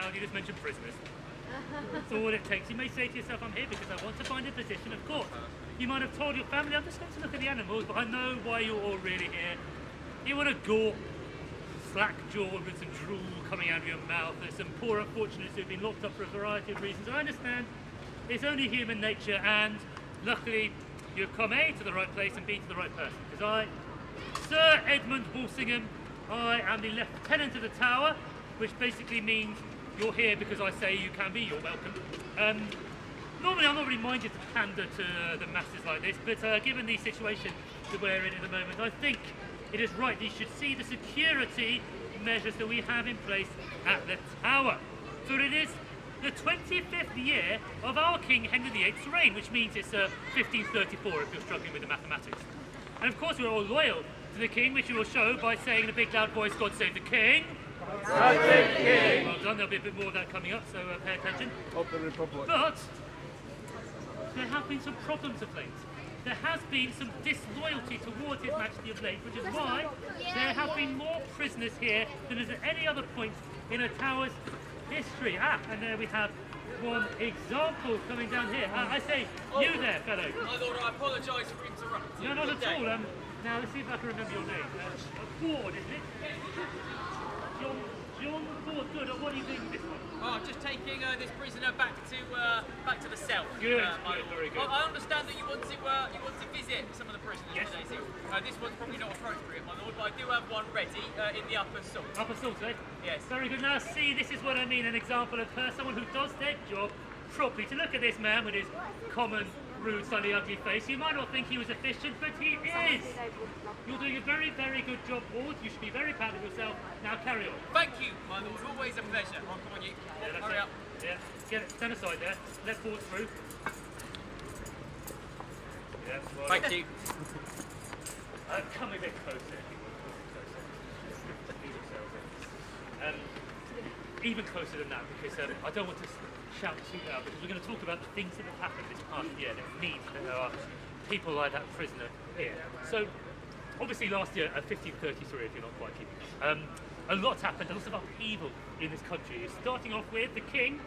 child, you just mention prisoners. That's all it takes. You may say to yourself, I'm here because I want to find a position of court. You might have told your family, I'm just going to look at the animals, but I know why you're all really here. You want to gawk, slack-jawed with some drool coming out of your mouth. There's some poor unfortunates who've been locked up for a variety of reasons. I understand. It's only human nature, and luckily you've come A, to the right place, and B, to the right person. Because I, Sir Edmund Walsingham, I am the Lieutenant of the Tower, which basically means you're here because I say you can be, you're welcome. Normally I'm not really minded to pander to the masses like this, but given the situation that we're in at the moment, I think it is right that you should see the security measures that we have in place at the Tower. So it is the 25th year of our King Henry VIII's reign, which means it's 1534 if you're struggling with the mathematics. And of course we're all loyal to the King, which we will show by saying in a big loud voice, God save the King. God save the King. Well done, there'll be a bit more of that coming up, so pay attention. Of the Republic. But there have been some problems of late. There has been some disloyalty towards His Majesty of late, which is why there have been more prisoners here than at any other point in a Tower's history. And there we have one example coming down here. I say, you there, fellow. My lord, I apologise for interrupting. No, not at all. Now, let's see if I can remember your name. Ford, isn't it? John Ford, good. What are you doing with this one? Oh, I'm just taking this prisoner back to the cell. Good, my good, lord. very good. I understand that you want to visit some of the prisoners today. So, this one's probably not appropriate, my lord, but I do have one ready in the upper salt. Upper salt, eh? Yes. Very good. Now, see, this is what I mean, an example of someone who does their job properly. To look at this man with his common, rude, sunny, ugly face, you might not think he was efficient, but he is. You're doing a very, very good job, Ward. You should be very proud of yourself. Now, carry on. Thank you, my lord. Always a pleasure. Oh, come on, you. Yeah, Hurry up. Yeah, get it. Stand aside there. Let Ford through. Yeah, well, Thank you. Come a bit closer. Even closer than that, because I don't want to shout too loud, because we're going to talk about the things that have happened this past year that means that there are people like that prisoner here. So, obviously last year, 1533, if you're not quite keeping up, a lot's happened, a lot of upheaval in this country. Starting off with the king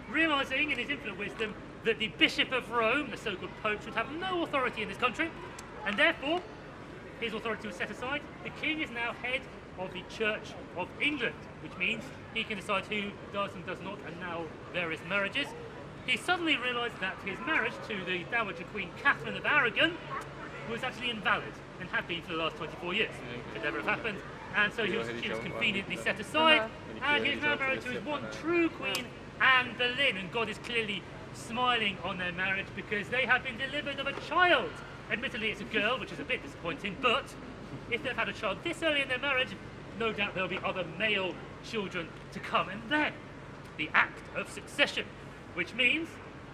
realising in his infinite wisdom that the Bishop of Rome, the so-called Pope, should have no authority in this country, and therefore his authority was set aside. The king is now head of the Church of England, which means he can decide who does and does not annul various marriages. He suddenly realised that his marriage to the Dowager Queen Katherine of Aragon was actually invalid, and had been for the last 24 years. It could never have happened, and so she was conveniently set aside, and he is now married to his one true queen, Anne Boleyn, and God is clearly smiling on their marriage because they have been delivered of a child. Admittedly, it's a girl, which is a bit disappointing, but if they've had a child this early in their marriage, no doubt there'll be other male children to come. And then, the Act of Succession, which means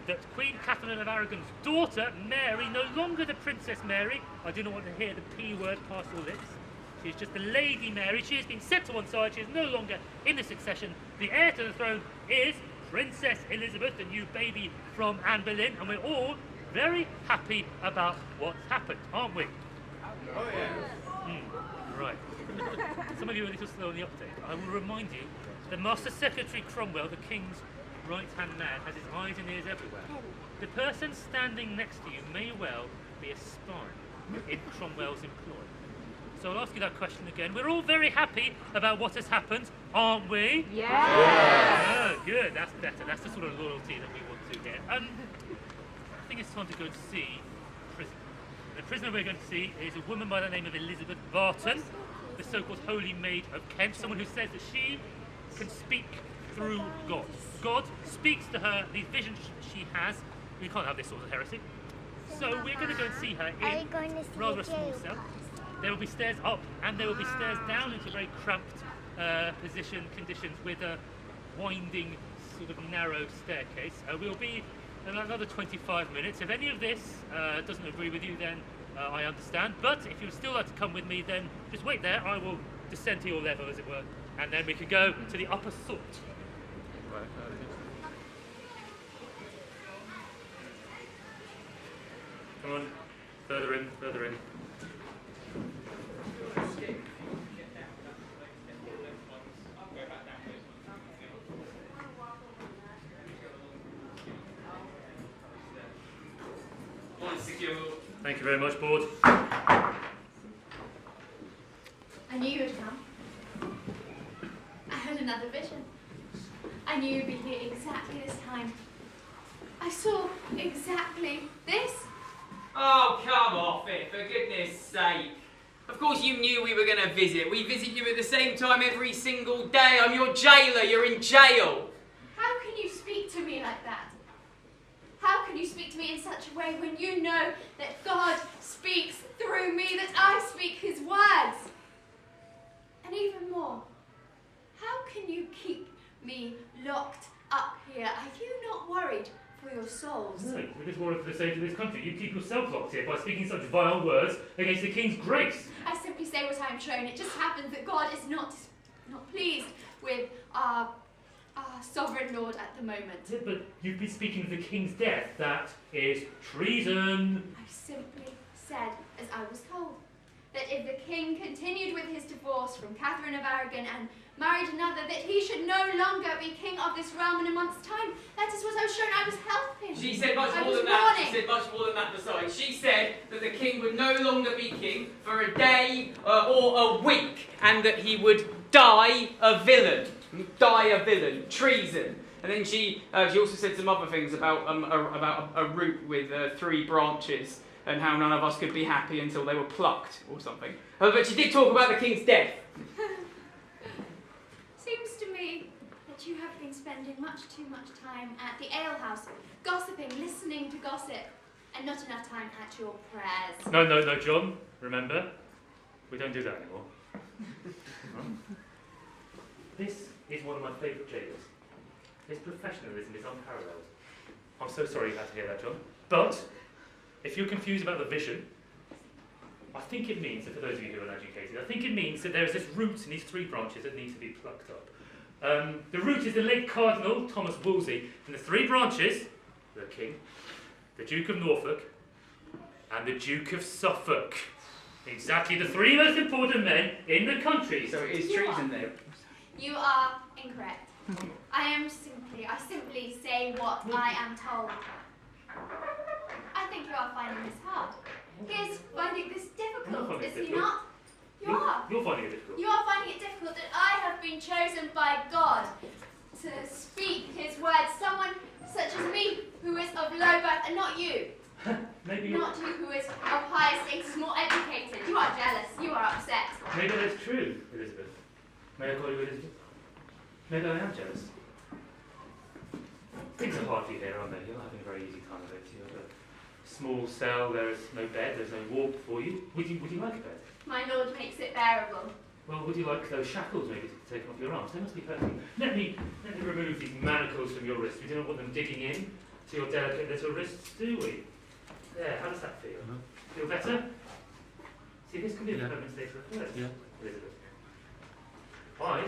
that Queen Katherine of Aragon's daughter, Mary, no longer the Princess Mary, I do not want to hear the P word past all lips, she's just the Lady Mary, she has been set to one side, she is no longer in the succession. The heir to the throne is Princess Elizabeth, the new baby from Anne Boleyn, and we're all very happy about what's happened, aren't we? Oh, yeah. Right. Some of you are a little slow on the update. I will remind you that Master Secretary Cromwell, the King's right-hand man, has his eyes and ears everywhere. The person standing next to you may well be a spy in Cromwell's employ. So I'll ask you that question again. We're all very happy about what has happened, aren't we? Yeah. Oh, good. That's better. That's the sort of loyalty that we want to hear. I think it's time to go and see the prisoner. The prisoner we're going to see is a woman by the name of Elizabeth Barton, the so-called Holy Maid of Kent, someone who says that she can speak through God. God speaks to her these visions she has. We can't have this sort of heresy. So we're going to go and see her in rather a small cell. There will be stairs up and there will be stairs down into very cramped conditions with a winding, sort of narrow staircase. We'll be in another 25 minutes. If any of this doesn't agree with you, then I understand. But if you would still like to come with me, then just wait there. I will descend to your level, as it were, and then we can go to the upper salt. Come on, further in, further in. you, Lord. Thank you very much, Board. I knew you would come. I had another vision. I knew you'd be here exactly this time. I saw exactly this. Oh, come off it, for goodness sake. Of course you knew we were going to visit. We visit you at the same time every single day. I'm your jailer. You're in jail. How can you speak to me like that? How can you speak to me in such a way when you know that God speaks through me, that I speak his words? And even more, how can you keep me locked up here? Are you not worried for your souls? No, we're just worried for the sake of this country. You keep yourself locked here by speaking such vile words against the King's grace. I simply say what I am shown. It just happens that God is not pleased with our sovereign lord at the moment. Yeah, but you've been speaking of the King's death. That is treason. I simply said, as I was told, that if the king continued with his divorce from Katherine of Aragon and married another, that he should no longer be king of this realm in a month's time. That is what I was shown. I was helping. She said much more than that. She said much more than that besides. She said that the king would no longer be king for a day or a week, and that he would die a villain. Die a villain. Treason. And then she also said some other things about a root with 3 branches, and how none of us could be happy until they were plucked or something. But she did talk about the king's death. Seems to me that you have been spending much too much time at the alehouse, gossiping, listening to gossip, and not enough time at your prayers. No, John. Remember, we don't do that anymore. This is one of my favourite jailers. His professionalism is unparalleled. I'm so sorry you had to hear that, John. But if you're confused about the vision, I think it means, and for those of you who are uneducated, I think it means that there is this root in these 3 branches that need to be plucked up. The root is the late Cardinal Thomas Wolsey, and the 3 branches, the King, the Duke of Norfolk, and the Duke of Suffolk. Exactly the 3 most important men in the country. So it is treason there. You are incorrect. I simply say what I am told. I think you are finding this hard. He is finding this difficult, is he not? You are. You're finding it difficult. You are finding it difficult that I have been chosen by God to speak his words. Someone such as me, who is of low birth, and not you. Maybe not you, who is of higher status, more educated. You are jealous. You are upset. Maybe that's true, Elizabeth. May I call you Elizabeth? Maybe I am jealous. Things are hard for you here, aren't they? You're not having a very easy time of it. You have a small cell, there is no bed, there's no warmth for you. Would you like a bed? My lord makes it bearable. Well, would you like those shackles maybe to take off your arms? They must be hurting. Let me remove these manacles from your wrists. We don't want them digging in to your delicate little wrists, do we? There, how does that feel? Feel better? See, this can be a permanent state of affairs, Elizabeth. I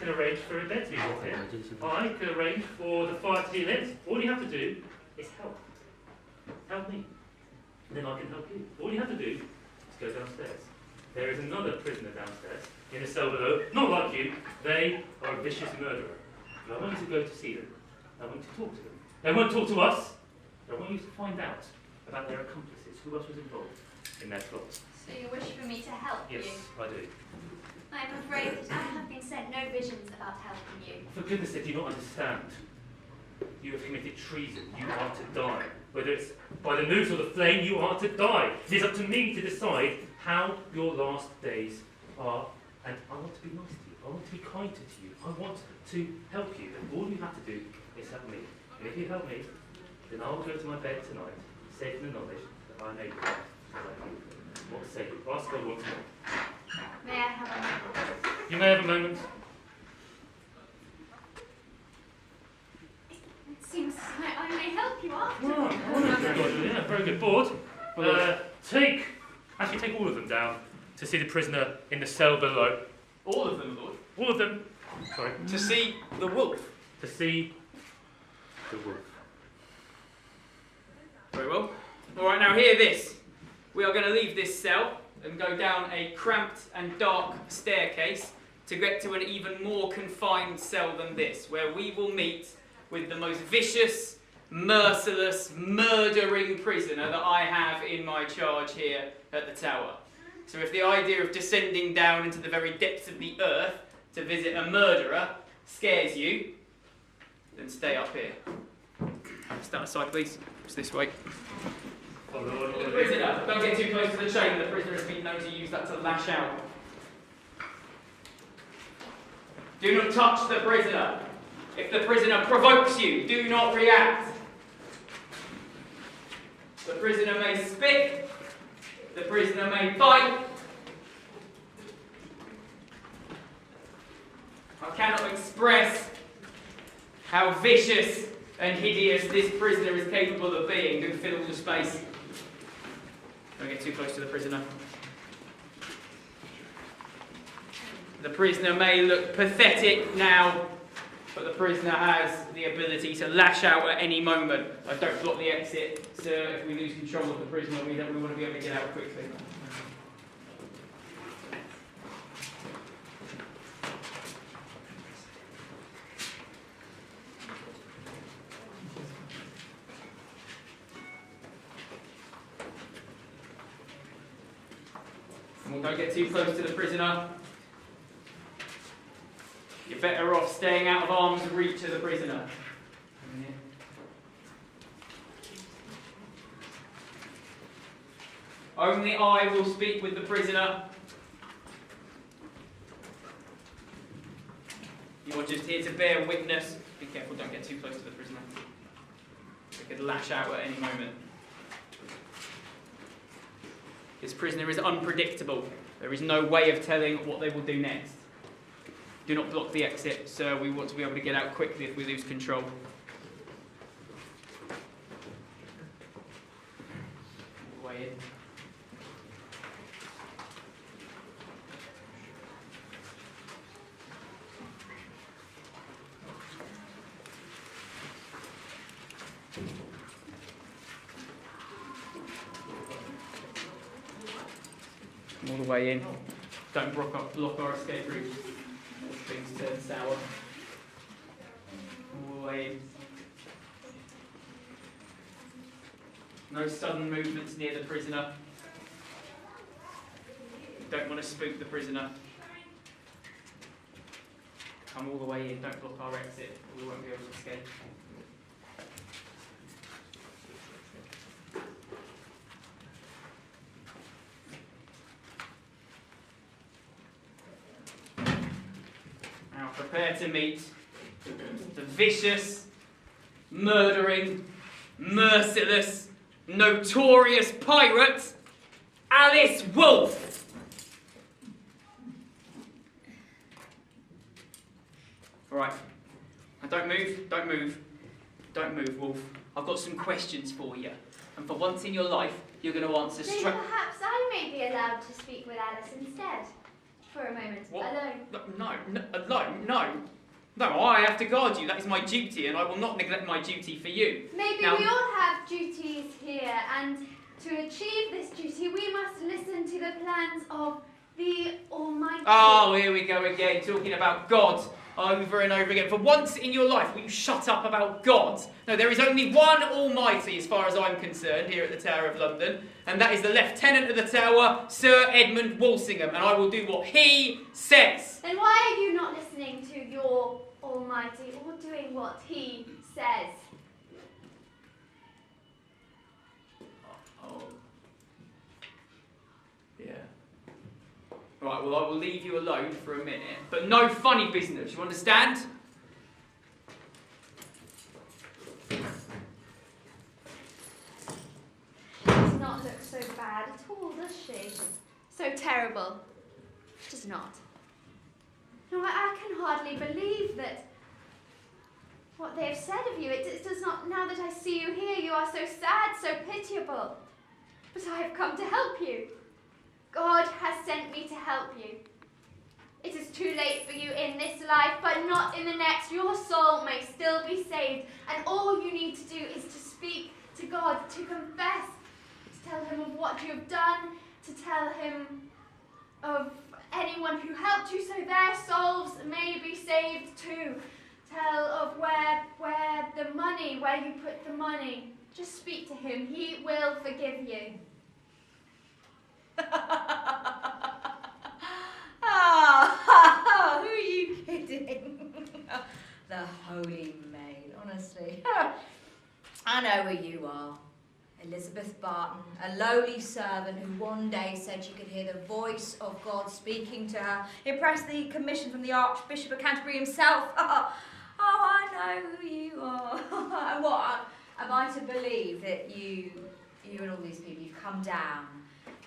can arrange for a bed to be brought in. I can arrange for the fire to be lit. All you have to do is help. Help me. And then I can help you. All you have to do is go downstairs. There is another prisoner downstairs in a cell below, not like you. They are a vicious murderer. And I want you to go to see them. I want you to talk to them. They won't talk to us. I want you to find out about their accomplices. Who else was involved in their plot? So you wish for me to help you? Yes, I do. I am afraid that I have been sent no visions about helping you. For goodness sake, do you not understand? You have committed treason. You are to die. Whether it's by the noose or the flame, you are to die. It is up to me to decide how your last days are. And I want to be nice to you. I want to be kinder to you. I want to help you. And all you have to do is help me. And if you help me, then I will go to my bed tonight, safe in the knowledge that I am able to help you. What say you? Ask God once more. May I have a moment? You may have a moment. It seems I may help you after. Yeah, very good. Board. Take all of them down to see the prisoner in the cell below. All of them, Lord? All of them. Sorry. To see the wolf. To see the wolf. Very well. All right, now hear this. We are going to leave this cell and go down a cramped and dark staircase to get to an even more confined cell than this, where we will meet with the most vicious, merciless, murdering prisoner that I have in my charge here at the tower. So if the idea of descending down into the very depths of the earth to visit a murderer scares you, then stay up here. Stand aside, please. It's this way. The prisoner, don't get too close to the chain. The prisoner has been known to use that to lash out. Do not touch the prisoner. If the prisoner provokes you, do not react. The prisoner may spit. The prisoner may bite. I cannot express how vicious and hideous this prisoner is capable of being. Do fill all the space. Don't get too close to the prisoner. The prisoner may look pathetic now, but the prisoner has the ability to lash out at any moment. I don't block the exit, sir. If we lose control of the prisoner, we want to be able to get out quickly. Don't get too close to the prisoner. You're better off staying out of arm's reach of the prisoner. Only I will speak with the prisoner. You are just here to bear witness. Be careful, don't get too close to the prisoner. They could lash out at any moment. This prisoner is unpredictable. There is no way of telling what they will do next. Do not block the exit, sir. We want to be able to get out quickly if we lose control. Way in. All the way in. Don't block our escape route. Things turn sour. All the way in. No sudden movements near the prisoner. Don't want to spook the prisoner. Come all the way in. Don't block our exit, or we won't be able to escape. Prepare to meet the vicious, murdering, merciless, notorious pirate, Alice Wolfe. Alright, now don't move, Wolfe. I've got some questions for you. And for once in your life, you're going to answer Then straight. perhaps I may be allowed to speak with Alice instead. For a moment, What? alone. No, I have to guard you. That is my duty, and I will not neglect my duty for you. Maybe Now- we all have duties here, and to achieve this duty, we must listen to the plans of the Almighty. Oh, here we go again, talking about God over and over again. For once in your life, will you shut up about God? No, there is only one Almighty, as far as I'm concerned, here at the Tower of London, and that is the Lieutenant of the Tower, Sir Edmund Walsingham, and I will do what he says. Then why are you not listening to your Almighty or doing what he says? Oh. Yeah. Right, well, I will leave you alone for a minute, but no funny business, you understand? She does not look so bad at all, does she? So terrible. She does not. No, I can hardly believe that what they have said of you. It does not, now that I see you here, you are so sad, so pitiable. But I have come to help you. God has sent me to help you. It is too late for you in this life, but not in the next. Your soul may still be saved, and all you need to do is to speak to God, to confess, to tell him of what you have done, to tell him of anyone who helped you so their souls may be saved too. Tell of where the money money where you put the money. Just speak to him. He will forgive you. Who are you kidding? The Holy Maid, honestly. I know who you are. Elizabeth Barton, a lowly servant who one day said she could hear the voice of God speaking to her, impressed the commission from the Archbishop of Canterbury himself. I know who you are. And what, am I to believe that you and all these people, you've come down,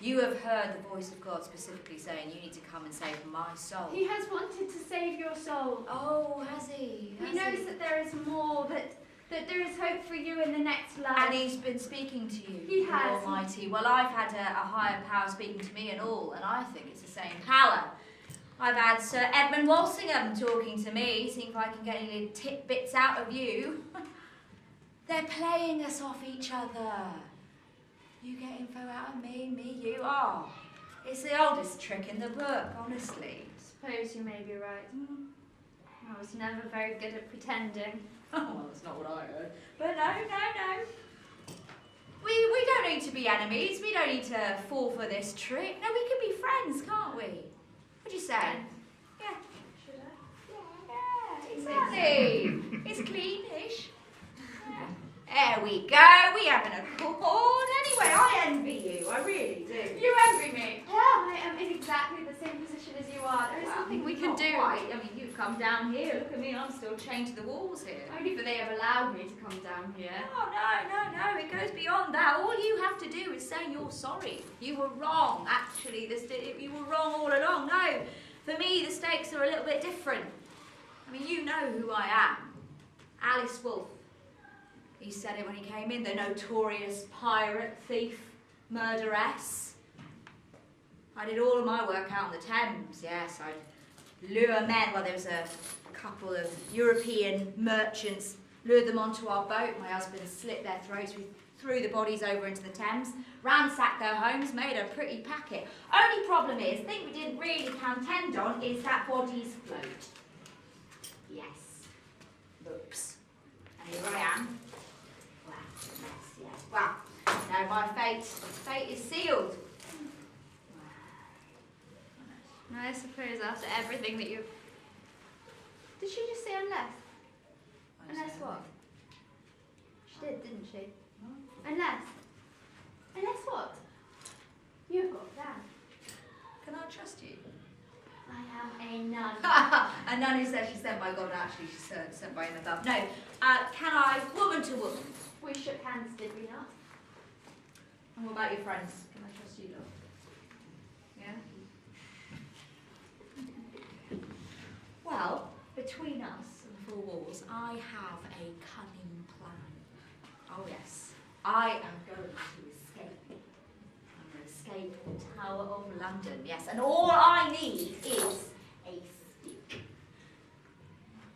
you have heard the voice of God specifically saying you need to come and save my soul? He has wanted to save your soul. Oh, has he? He knows that there is more, that there is hope for you in the next life. And he's been speaking to you, He has. Almighty. Well, I've had a higher power speaking to me and all, and I think it's the same power. I've had Sir Edmund Walsingham talking to me, seeing if I can get any little tidbits out of you. They're playing us off each other. You get info out of me, you. Oh, it's the oldest trick in the book, honestly. Suppose you may be right. I was never very good at pretending. Oh, well, that's not what I heard. But no. We don't need to be enemies. We don't need to fall for this trick. No, we can be friends, can't we? What do you say? Yeah. Should I? Yeah, exactly. It's cleanish. Yeah. There we go. We have an accord. Anyway, I envy you. I really do. You envy me? Yeah, I am in exactly the same position as you are. There is nothing we can Not do. quite. I mean, you've come down here. Look at me. I'm still chained to the walls here. Only for they have allowed me to come down here. Oh, no. It goes beyond that. All you have to do is say you're sorry. You were wrong. Actually, you were wrong all along. No, for me, the stakes are a little bit different. I mean, you know who I am. Alice Wolfe. He said it when he came in. The notorious pirate, thief, murderess. I did all of my work out on the Thames. Yes, I'd lure men. Well, there was a couple of European merchants, lured them onto our boat. My husband slit their throats. We threw the bodies over into the Thames, ransacked their homes, made a pretty packet. Only problem is, the thing we didn't really contend on is that bodies float. Yes. Oops. And here I am. Wow, yes, yes. Well, now my fate is sealed. I suppose after everything that you've... Did she just say unless? Unless what? She did, didn't she? Unless? Unless what? You've got that. Can I trust you? I am a nun. A nun who says she's sent by God, actually she's sent by him above. No, can I, woman to woman? We shook hands, did we not? And what about your friends? Can I trust you, love? Yeah? Well, between us and the four walls, I have a cunning plan. Oh yes, I am going to escape. I'm going to escape the Tower of London, yes, and all I need is a stick.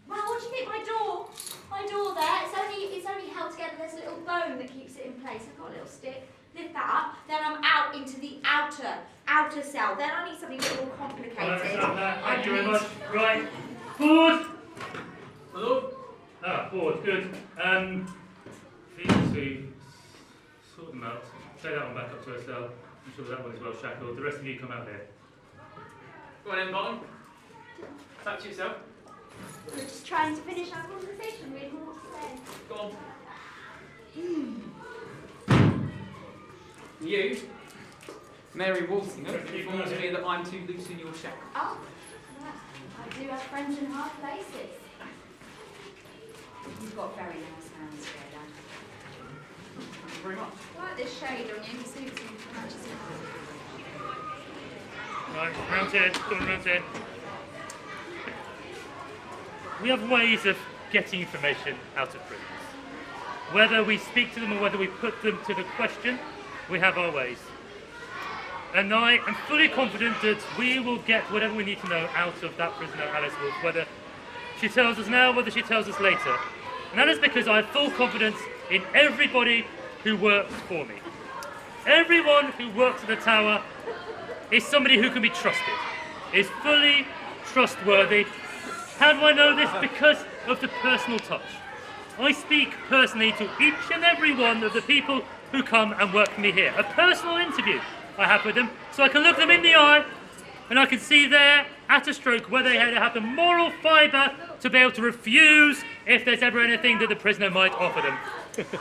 Well, what do you think? My door there, it's only held together, there's a little bone that keeps it in place. I've got a little stick. Lift that up, then I'm out into the outer cell. Then I need something a little more complicated. Thank you very much. Right, forward. Hello? Forward, good. Feet to sort them out. Take that one back up to her cell. I'm sure that one is well shackled. The rest of you come out here. Go on then, Barton. Talk to yourself. We're just trying to finish our conversation. We had more to say. Go on. You, Mary Walsingham, informs me that I'm too loose in your shackles. Oh, well, I do have friends in hard places. You've got very nice hands here, Dan. Thank you very much. I like this shade on you. You see it matches it. Right, round here, come on, round here. We have ways of getting information out of prisoners. Whether we speak to them or whether we put them to the question, we have our ways. And I am fully confident that we will get whatever we need to know out of that prisoner, Alice Wolfe, whether she tells us now, whether she tells us later. And that is because I have full confidence in everybody who works for me. Everyone who works at the tower is somebody who can be trusted, is fully trustworthy. How do I know this? Because of the personal touch. I speak personally to each and every one of the people who come and work for me here. A personal interview I have with them, so I can look them in the eye and I can see there at a stroke whether they have the moral fibre to be able to refuse if there's ever anything that the prisoner might offer them.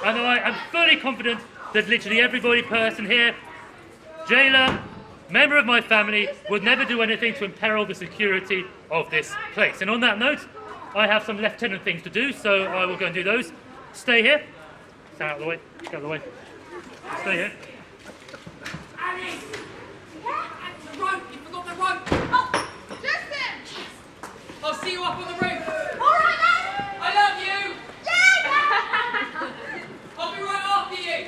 And I am fully confident that literally every person here, jailer, member of my family, would never do anything to imperil the security of this place. And on that note, I have some lieutenant things to do, so I will go and do those. Stay here. Stand out of the way. Get out of the way. Stay here. Alice! The rope! You forgot the rope! Oh, Justin! I'll see you up on the roof! All right, then. I love you! Yeah! I'll be right after you!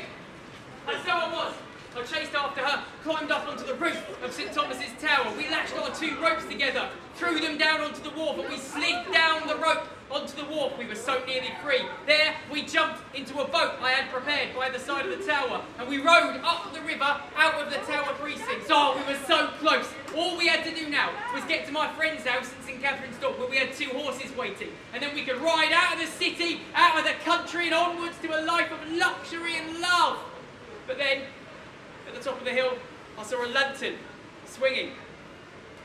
And so I was. I chased after her, climbed up onto the roof of St. Thomas's Tower. We lashed our 2 ropes together, threw them down onto the wharf, and we slid down the rope onto the wharf. We were so nearly free. There, we jumped into a boat I had prepared by the side of the tower, and we rowed up the river out of the tower precincts. Oh, we were so close. All we had to do now was get to my friend's house in St. Catherine's Dock, where we had 2 horses waiting, and then we could ride out of the city, out of the country, and onwards to a life of luxury and love. But then, at the top of the hill, I saw a lantern swinging.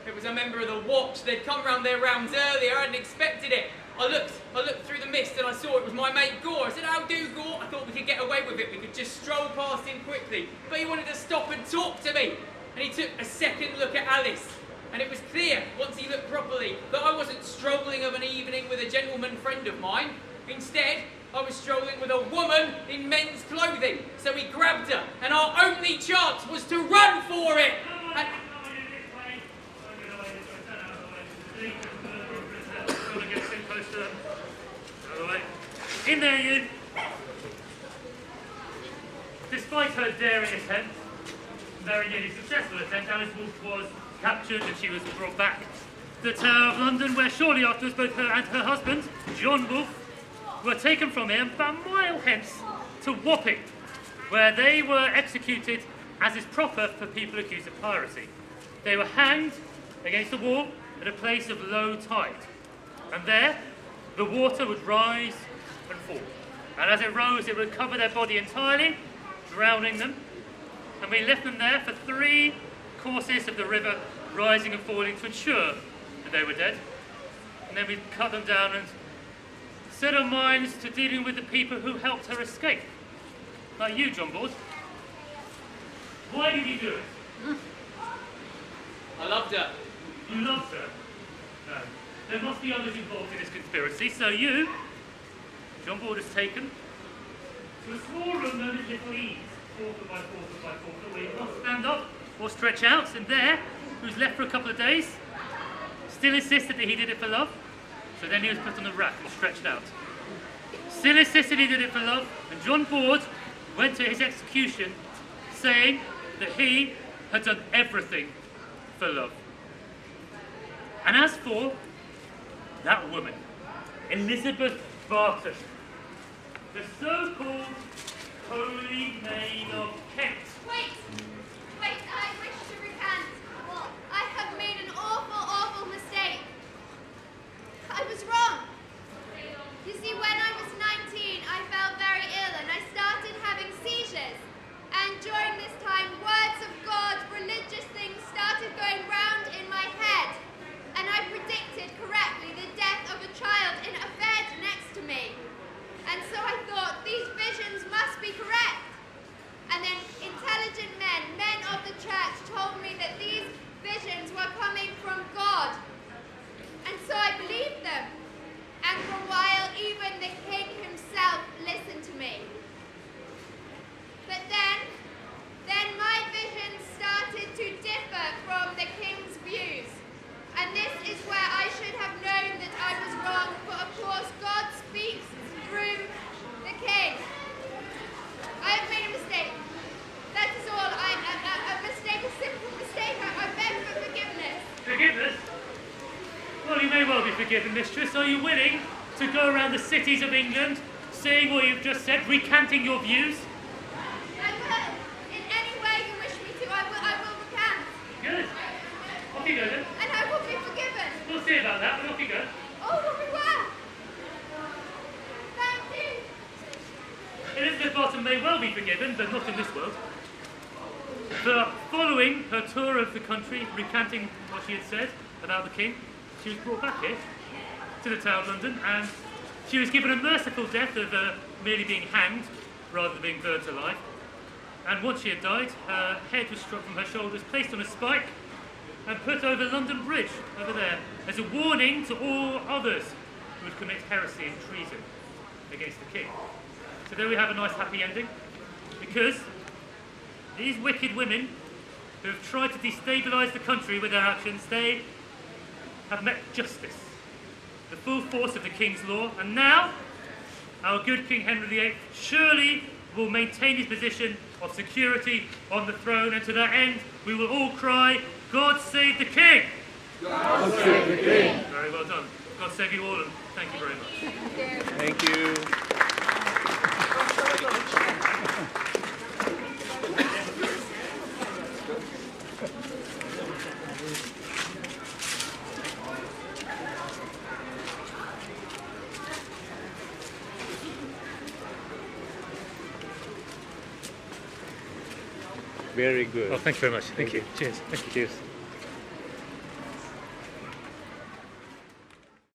It was a member of the watch. They'd come round their rounds earlier. I hadn't expected it. I looked through the mist and I saw it was my mate Gore. I said, "How do, Gore?" I thought we could get away with it. We could just stroll past him quickly. But he wanted to stop and talk to me. And he took a second look at Alice. And it was clear, once he looked properly, that I wasn't strolling of an evening with a gentleman friend of mine. Instead, I was strolling with a woman in men's clothing. So he grabbed her, and our only chance was to run for it. And in there, you! Despite her daring attempt, very nearly successful attempt, Alice Wolfe was captured and she was brought back to the Tower of London, where shortly afterwards both her and her husband, John Wolfe, were taken from here about a mile hence to Wapping, where they were executed as is proper for people accused of piracy. They were hanged against the wall at a place of low tide, and there the water would rise and fall, and as it rose it would cover their body entirely, drowning them, and we left them there for 3 courses of the river rising and falling to ensure that they were dead. And then we cut them down and set our minds to dealing with the people who helped her escape. Like you, John Board. Why did you do it? I loved her. You loved her? No. There must be others involved in this conspiracy, so you, John Board, is taken to a small room known as Little Ease, 4 by 4 by 4, where you must stand up or stretch out, and there, who was left for a couple of days, still insisted that he did it for love, so then he was put on the rack and stretched out. Still insisted he did it for love, and John Board went to his execution saying that he had done everything for love. And as for that woman, Elizabeth Barton, the so-called Holy Maid of Kent. Wait, I wish to recant. I have made an awful mistake. I was wrong. You see, when I was 19, I fell very ill and I started having seizures. And during this time, words of God, religious things started going round in my head. And I predicted correctly the death of a child in a bed next to me. And so I thought, these visions must be correct. And then intelligent men of the church, told me that these visions were coming from God. And so I believed them. And for a while, even the king himself listened to me. But then my visions started to differ from the king's views. And this is where I should have known that I was wrong, for of course God speaks through the king. I have made a mistake. That is all. A mistake, a simple mistake. I beg for forgiveness. Forgiveness? Well, you may well be forgiven, mistress. Are you willing to go around the cities of England, saying what you've just said, recanting your views? I will. In any way you wish me to, I will recant. Good. Off you go then. And I will be forgiven. We'll see about that, but off you go. Au revoir. Thank you. Barton may well be forgiven, but not in this world. For following her tour of the country, recanting what she had said about the king, she was brought back here to the Tower of London, and she was given a merciful death of merely being hanged rather than being burnt alive. And once she had died, her head was struck from her shoulders, placed on a spike, and put over London Bridge, over there, as a warning to all others who would commit heresy and treason against the king. So there we have a nice happy ending, because these wicked women who have tried to destabilise the country with their actions, they have met justice, the full force of the king's law, and now our good King Henry VIII surely will maintain his position of security on the throne, and to that end we will all cry, God save the king! God save the king! Very well done. God save you all, and thank you very much. Thank you. Very good. Oh, thank you very much. Thank you. Cheers. Thank you. Cheers.